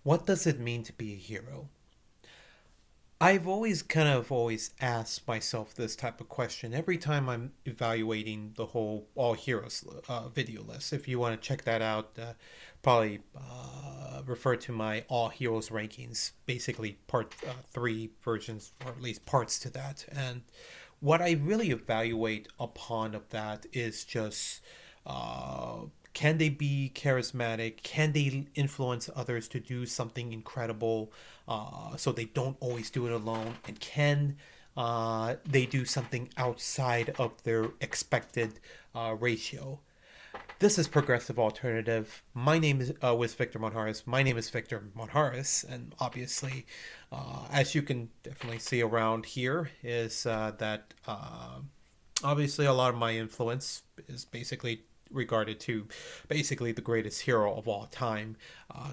What does it mean to be a hero? I've always asked myself this type of question every time I'm evaluating the whole All Heroes video list. If you want to check that out, probably refer to my All Heroes rankings, basically part three versions, or at least parts to that. And what I really evaluate upon of that is just uh, can they be charismatic? Can they influence others to do something incredible so they don't always do it alone? And can they do something outside of their expected ratio? This is Progressive Alternative. My name is with Victor Monjares. My name is Victor Monjares, and obviously, as you can definitely see around here, is that obviously a lot of my influence is basically regarded to basically the greatest hero of all time,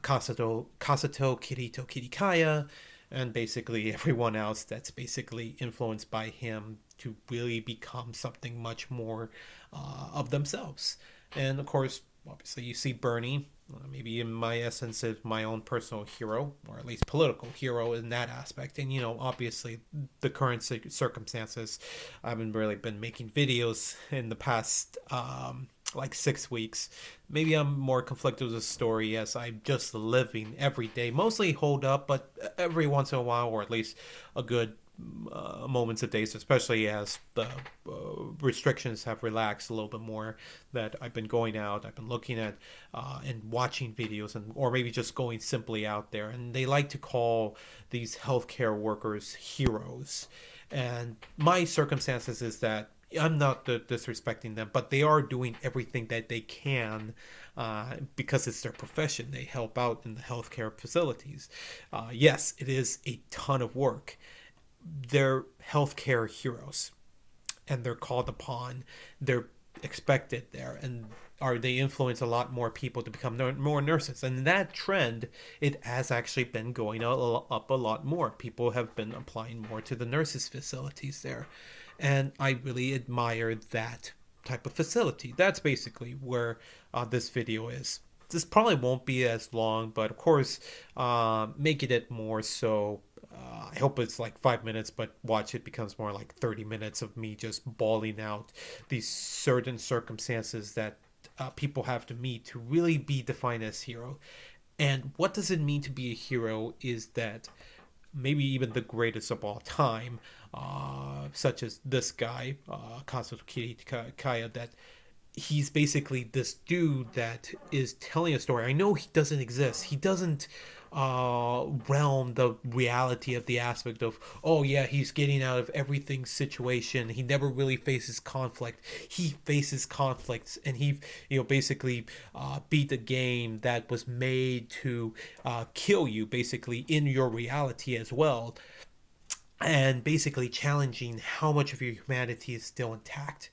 Kazuto Kirito Kirikaya, and basically everyone else that's basically influenced by him to really become something much more of themselves. And of course, obviously, you see Bernie, maybe in my essence, is my own personal hero, or at least political hero in that aspect. And, obviously, the current circumstances, I haven't really been making videos in the past. Like 6 weeks. Maybe I'm more conflicted with the story as I'm just living every day, mostly hold up, but every once in a while, or at least a good moments of days, especially as the restrictions have relaxed a little bit more. That I've been going out, I've been looking at and watching videos, and or maybe just going simply out there. And they like to call these healthcare workers heroes. And my circumstances is that I'm not disrespecting them, but they are doing everything that they can because it's their profession. They help out in the healthcare facilities. Yes, it is a ton of work. They're healthcare heroes, and they're called upon. They're expected there, and are they influence a lot more people to become more nurses. And that trend, it has actually been going up a lot more. People have been applying more to the nurses facilities there, and I really admire that type of facility. That's basically where this video is. This probably won't be as long, but of course, making it more so. I hope it's like 5 minutes, but watch it becomes more like 30 minutes of me just bawling out these certain circumstances that people have to meet to really be defined as hero. And what does it mean to be a hero is that maybe even the greatest of all time, such as this guy, Kazuto Kirikaya, that he's basically this dude that is telling a story. I know he doesn't exist. He doesn't realm the reality of the aspect of, oh yeah, he's getting out of everything situation. He never really faces conflict. He faces conflicts, and he basically beat the game that was made to kill you basically in your reality as well, and basically challenging how much of your humanity is still intact.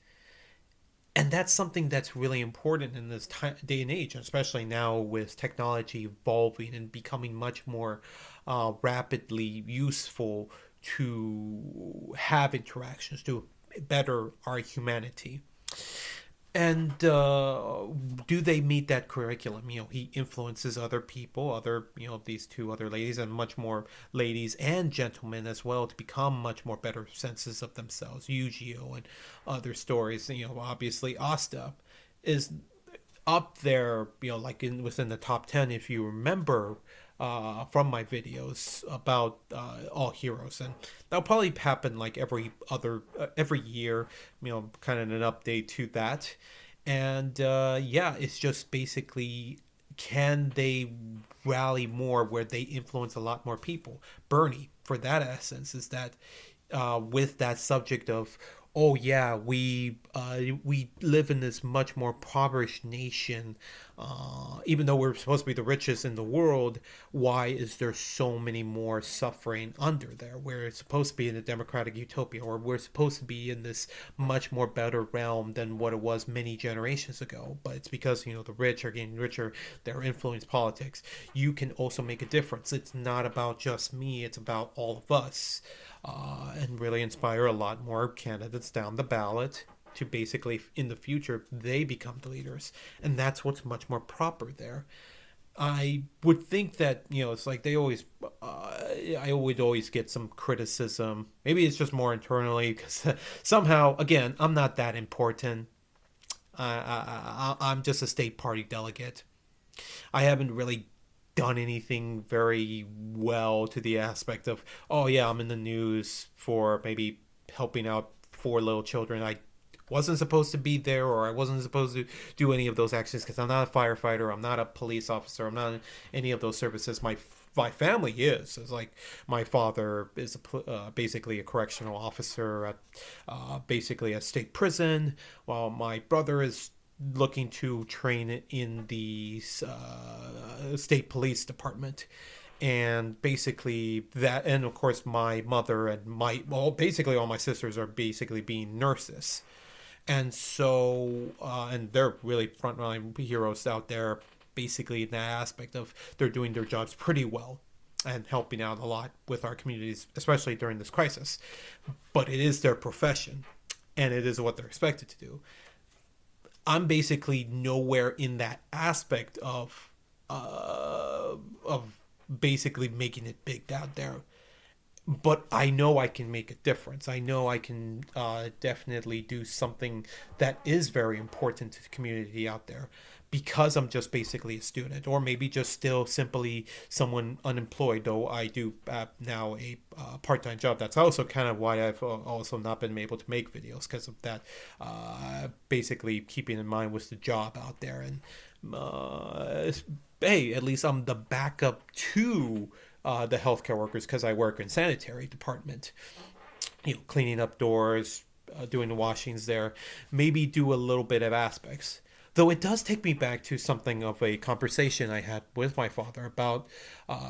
And that's something that's really important in this day and age, especially now with technology evolving and becoming much more rapidly useful to have interactions to better our humanity. And do they meet that curriculum? He influences other people, these two other ladies, and much more ladies and gentlemen as well, to become much more better senses of themselves. Yujio and other stories. Obviously Asta is up there, like within the top 10, if you remember from my videos about all heroes. And that'll probably happen like every year, kind of an update to that. And yeah, it's just basically, can they rally more where they influence a lot more people? Bernie, for that essence, is that with that subject of, oh yeah, we live in this much more impoverished nation, even though we're supposed to be the richest in the world. Why is there so many more suffering under there, where it's supposed to be in a democratic utopia, or we're supposed to be in this much more better realm than what it was many generations ago? But it's because the rich are getting richer, they're influencing politics. You can also make a difference. It's not about just me, it's about all of us, and really inspire a lot more candidates down the ballot to basically, in the future, they become the leaders. And that's what's much more proper there. I would think that, it's like they always, I would always get some criticism. Maybe it's just more internally because somehow, again, I'm not that important. I'm just a state party delegate. I haven't really done anything very well to the aspect of, oh yeah, I'm in the news for maybe helping out four little children. I wasn't supposed to be there, or I wasn't supposed to do any of those actions because I'm not a firefighter, I'm not a police officer, I'm not in any of those services. My family is. It's like my father is basically a correctional officer at basically a state prison, while my brother is looking to train in the state police department. And basically that, and of course my mother and basically all my sisters are basically being nurses. And so and they're really frontline heroes out there, basically in that aspect of they're doing their jobs pretty well and helping out a lot with our communities, especially during this crisis. But it is their profession, and it is what they're expected to do. I'm basically nowhere in that aspect of basically making it big down there. But I know I can make a difference. I know I can definitely do something that is very important to the community out there, because I'm just basically a student, or maybe just still simply someone unemployed, though I do have now a part-time job. That's also kind of why I've also not been able to make videos, because of that. Basically keeping in mind was the job out there. And hey, at least I'm the backup to the healthcare workers, because I work in sanitary department, cleaning up doors, doing the washings there, maybe do a little bit of aspects. Though it does take me back to something of a conversation I had with my father about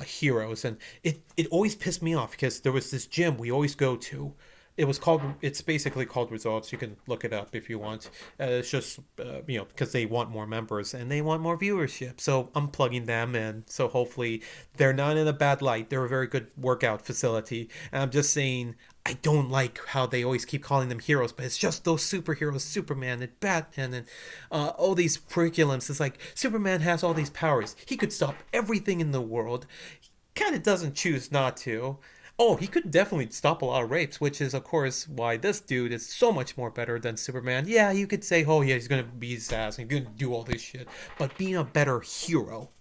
heroes, and it always pissed me off because there was this gym we always go to. It's basically called Results. You can look it up if you want. It's just, because they want more members and they want more viewership. So I'm plugging them in. So hopefully they're not in a bad light. They're a very good workout facility. And I'm just saying, I don't like how they always keep calling them heroes, but it's just those superheroes, Superman and Batman and all these curriculums. It's like Superman has all these powers. He could stop everything in the world. He kind of doesn't choose not to. Oh, he could definitely stop a lot of rapes, which is, of course, why this dude is so much more better than Superman. Yeah, you could say, oh, yeah, he's going to be his ass and he's going to do all this shit. But being a better hero,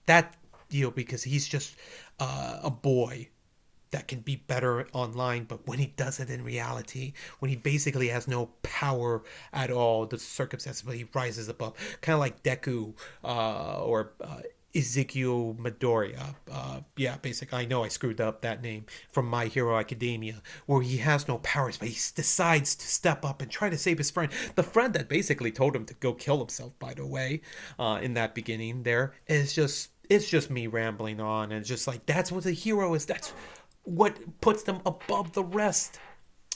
that, because he's just a boy that can be better online, but when he does it in reality, when he basically has no power at all, the circumstances, but he rises above, kind of like Deku or Ezekiel Midoriya. Yeah, basically, I know I screwed up that name, from My Hero Academia, where he has no powers, but he decides to step up and try to save his friend. The friend that basically told him to go kill himself, by the way, in that beginning there, is just, it's just me rambling on, and it's just like, that's what a hero is. That's what puts them above the rest,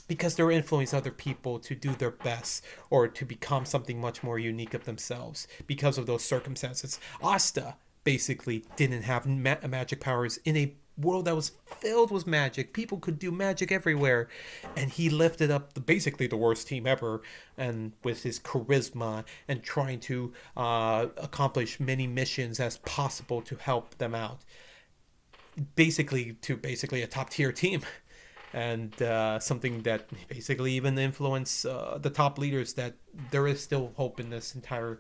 because they're influencing other people to do their best or to become something much more unique of themselves because of those circumstances. Asta basically didn't have magic powers in a world that was filled with magic. People could do magic everywhere, and he lifted up basically the worst team ever, and with his charisma and trying to accomplish many missions as possible to help them out, basically a top tier team. And something that basically even influence the top leaders, that there is still hope in this entire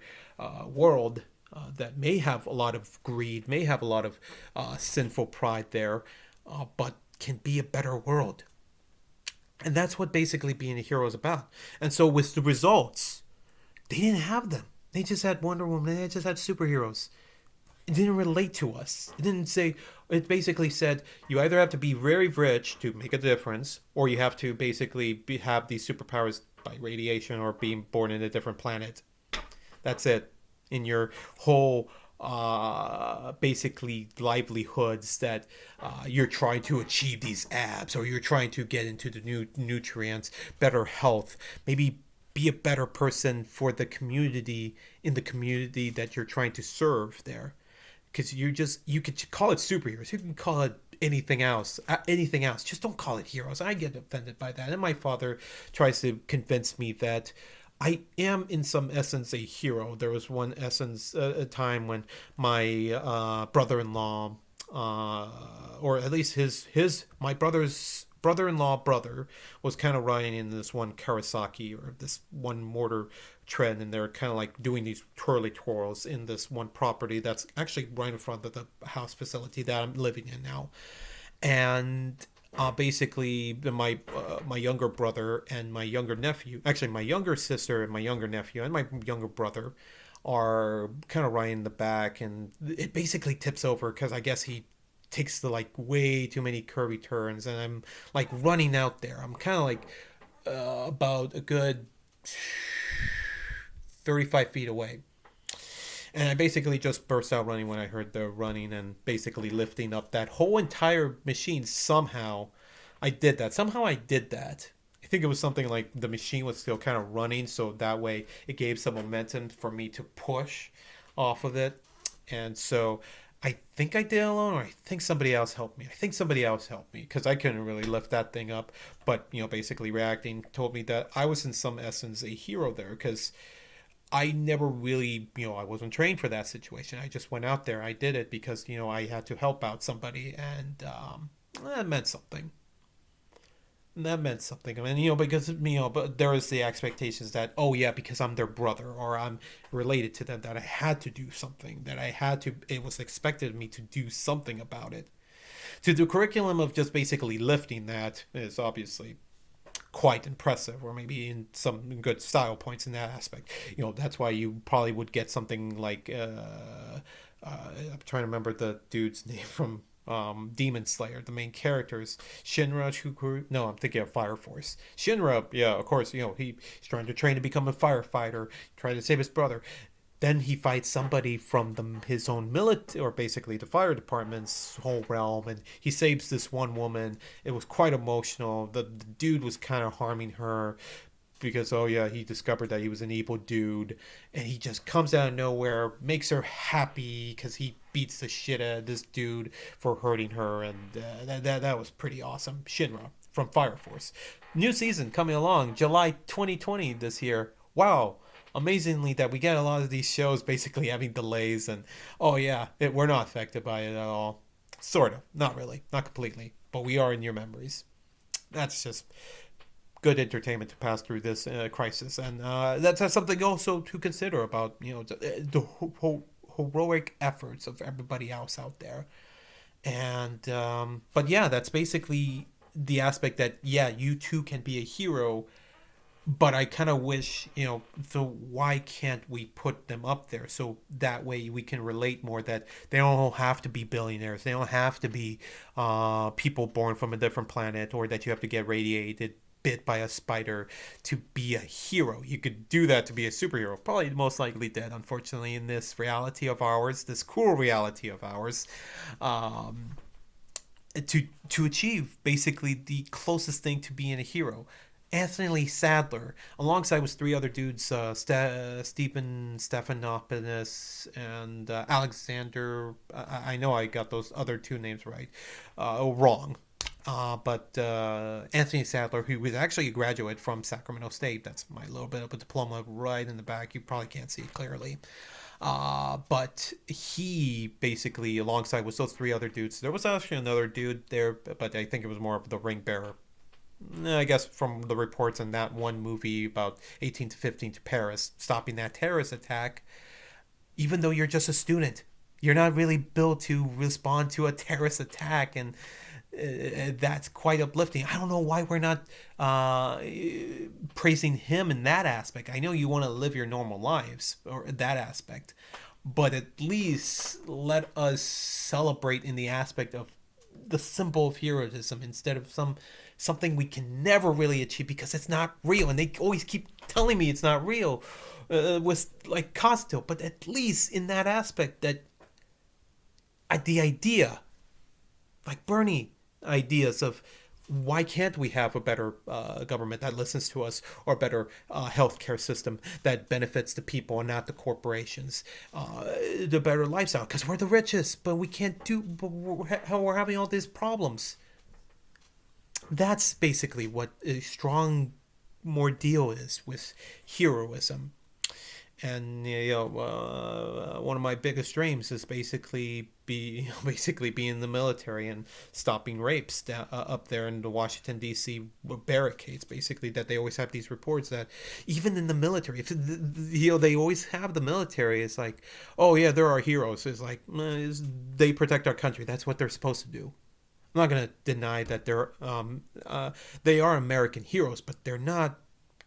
world, that may have a lot of greed, may have a lot of sinful pride there, but can be a better world. And that's what basically being a hero is about. And so with the results, they didn't have them. They just had Wonder Woman. They just had superheroes. It didn't relate to us. It didn't say, it basically said you either have to be very rich to make a difference, or you have to basically have these superpowers by radiation or being born in a different planet. That's it. In your whole basically livelihoods, that you're trying to achieve these abs, or you're trying to get into the new nutrients, better health, maybe be a better person for the community, in the community that you're trying to serve there. Because you could call it superheroes, you can call it anything else, just don't call it heroes. I get offended by that, and my father tries to convince me that I am in some essence a hero. There was one essence a time when my brother-in-law, uh, or at least his my brother's brother-in-law brother was kind of riding in this one Kawasaki or this one mortar trend, and they're kind of like doing these twirly twirls in this one property that's actually right in front of the house facility that I'm living in now. And basically my younger brother and my younger nephew, actually my younger sister and my younger nephew and my younger brother are kind of right in the back, and it basically tips over because I guess he takes the like way too many curvy turns, and I'm like running out there. I'm kind of like about a good 35 feet away. And I basically just burst out running when I heard the running and basically lifting up that whole entire machine. Somehow I did that. Somehow I did that. I think it was something like the machine was still kind of running, so that way it gave some momentum for me to push off of it. And so I think I did it alone, or I think somebody else helped me. I think somebody else helped me because I couldn't really lift that thing up. But, basically reacting told me that I was in some essence a hero there because I never really, I wasn't trained for that situation. I just went out there. I did it because, I had to help out somebody, and that meant something. That meant something. I mean, because, but there was the expectations that, oh, yeah, because I'm their brother or I'm related to them, that I had to do something, that it was expected of me to do something about it. To the curriculum of just basically lifting that is obviously quite impressive, or maybe in some good style points in that aspect. That's why you probably would get something like I'm trying to remember the dude's name from Demon Slayer, the main characters, Shinra Chukuru. No, I'm thinking of Fire Force. Shinra, yeah, of course, he's trying to train to become a firefighter, trying to save his brother. Then he fights somebody from his own military, or basically the fire department's whole realm, and he saves this one woman. It was quite emotional. The dude was kind of harming her because, oh yeah, he discovered that he was an evil dude, and he just comes out of nowhere, makes her happy because he beats the shit out of this dude for hurting her, and that was pretty awesome. Shinra from Fire Force. New season coming along, July 2020 this year. Wow, amazingly that we get a lot of these shows basically having delays, and oh yeah, we're not affected by it at all. Sort of, not really, not completely, but we are in your memories. That's just good entertainment to pass through this crisis, and that's something also to consider about the heroic efforts of everybody else out there. And but yeah, that's basically the aspect that, yeah, you too can be a hero, but I kind of wish, so why can't we put them up there so that way we can relate more, that they don't have to be billionaires, they don't have to be people born from a different planet, or that you have to get radiated, bit by a spider to be a hero. You could do that to be a superhero. Probably most likely dead, unfortunately, in this reality of ours, this cruel reality of ours. Um, to achieve basically the closest thing to being a hero. Anthony Lee Sadler, alongside with three other dudes, Stephen Stephanopoulos and Alexander. I know I got those other two names right, wrong. But Anthony Sadler, who was actually a graduate from Sacramento State, that's my little bit of a diploma right in the back. You probably can't see it clearly. But he basically, alongside with those three other dudes, there was actually another dude there, but I think it was more of the ring bearer. I guess from the reports in that one movie about 18 to 15 to Paris, stopping that terrorist attack, even though you're just a student, you're not really built to respond to a terrorist attack, and that's quite uplifting. I don't know why we're not praising him in that aspect. I know you want to live your normal lives, or that aspect, but at least let us celebrate in the aspect of the symbol of heroism instead of something we can never really achieve because it's not real, and they always keep telling me it's not real with like Costo. But at least in that aspect, that the idea, like Bernie ideas of why can't we have a better government that listens to us, or a better healthcare system that benefits the people and not the corporations, the better lifestyle, because we're the richest, but we can't do, but we're having all these problems. That's basically what a strong more deal is with heroism. And one of my biggest dreams is basically be in the military and stopping rapes up there in the Washington D.C. barricades. Basically, that they always have these reports that even in the military, if they always have the military. It's like, oh yeah, there are heroes. It's like they protect our country. That's what they're supposed to do. I'm not gonna deny that they are American heroes, but they're not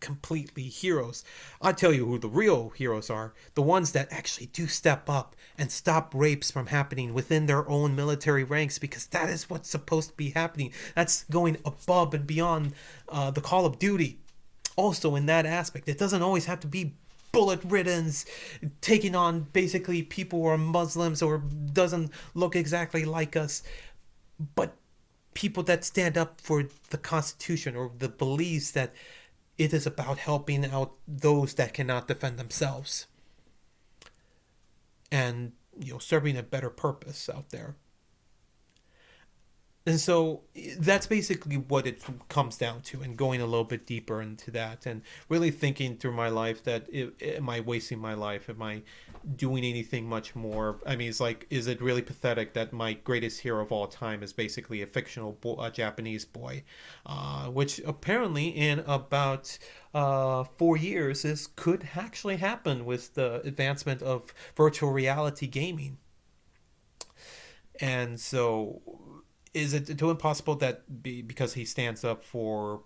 completely heroes. I'll tell you who the real heroes are: the ones that actually do step up and stop rapes from happening within their own military ranks, because that is what's supposed to be happening. That's going above and beyond the call of duty. Also, in that aspect, it doesn't always have to be bullet riddance, taking on basically people who are Muslims or doesn't look exactly like us, but people that stand up for the Constitution or the beliefs that it is about helping out those that cannot defend themselves, and serving a better purpose out there. And so that's basically what it comes down to, and going a little bit deeper into that, and really thinking through my life that am I wasting my life? Am I doing anything much more? I mean, it's like, is it really pathetic that my greatest hero of all time is basically a fictional Japanese boy, which apparently in about 4 years could actually happen with the advancement of virtual reality gaming. And so is it too impossible that because he stands up for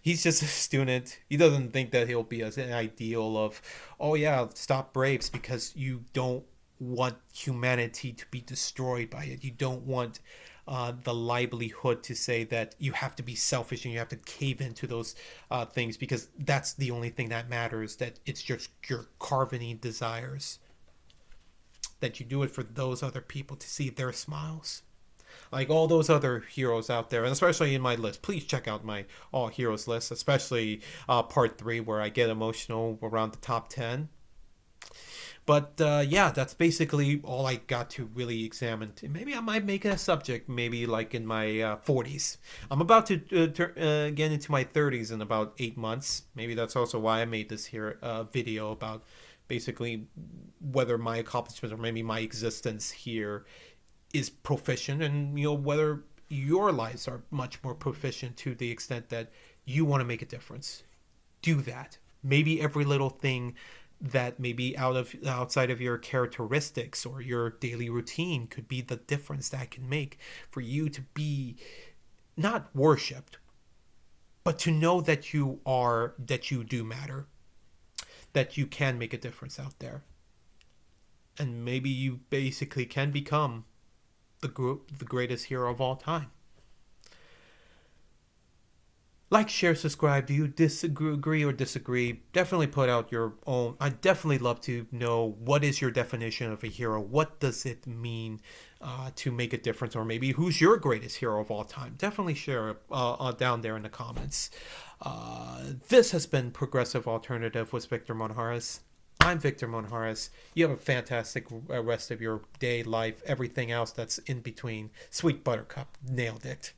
he's just a student, he doesn't think that he'll be an ideal of, oh yeah, stop rapes, because you don't want humanity to be destroyed by it. You don't want the livelihood to say that you have to be selfish and you have to cave into those things, because that's the only thing that matters, that it's just your carvening desires, that you do it for those other people to see their smiles. Like all those other heroes out there, and especially in my list. Please check out my all heroes list, especially part 3, where I get emotional around the top 10. But yeah, that's basically all I got to really examine. Maybe I might make it a subject, maybe like in my 40s. I'm about to get into my 30s in about 8 months. Maybe that's also why I made this here video about basically whether my accomplishments or maybe my existence here is proficient, and whether your lives are much more proficient to the extent that you want to make a difference. Do that. Maybe every little thing that may be outside of your characteristics or your daily routine could be the difference that can make for you to be not worshipped, but to know that you do matter, that you can make a difference out there. And maybe you basically can become the greatest hero of all time. Like, share, subscribe. Do you agree or disagree? Definitely put out your own. I'd definitely love to know, what is your definition of a hero? What does it mean to make a difference? Or maybe who's your greatest hero of all time? Definitely share down there in the comments. This has been Progressive Alternative with Victor Monjaras. I'm Victor Monjaras. You have a fantastic rest of your day, life, everything else that's in between. Sweet Buttercup. Nailed it.